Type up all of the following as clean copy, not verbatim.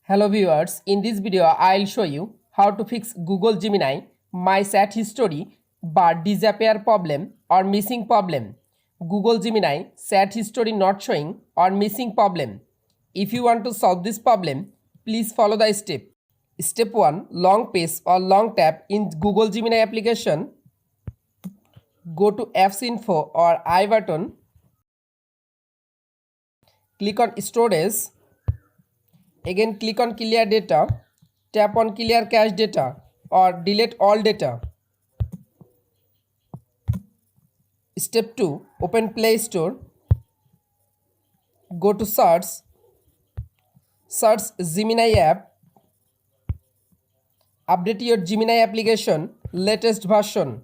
Hello viewers, in this video I'll show you how to fix Google Gemini My Chat History but disappear problem or missing problem. Google Gemini chat history not showing or missing problem. If you want to solve this problem, please follow the step. Step 1. Long press or long tap in Google Gemini application. Go to Apps Info or I button. Click on Storage. Again click on Clear Data. Tap on Clear Cache Data or Delete All Data. Step 2. Open Play Store. Go to Search. Search Gemini app. Update your Gemini application latest version.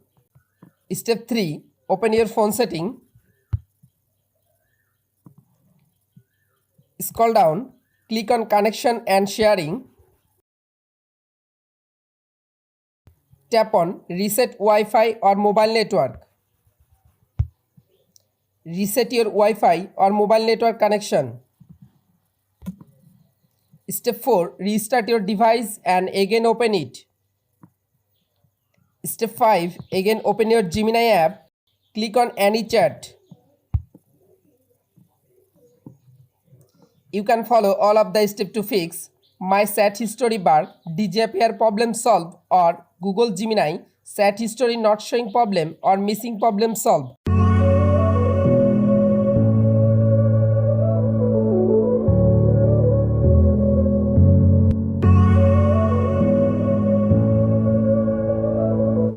Step 3. Open your phone setting. Scroll down. Click on Connection and Sharing. Tap on Reset Wi-Fi or Mobile Network. Reset your Wi-Fi or mobile network connection. Step 4. Restart your device and again open it. Step 5. Again open your Gemini app. Click on Any Chat. You can follow all of the steps to fix My Chat History bar disappear problem solved or Google Gemini Chat History not showing problem or missing problem solved.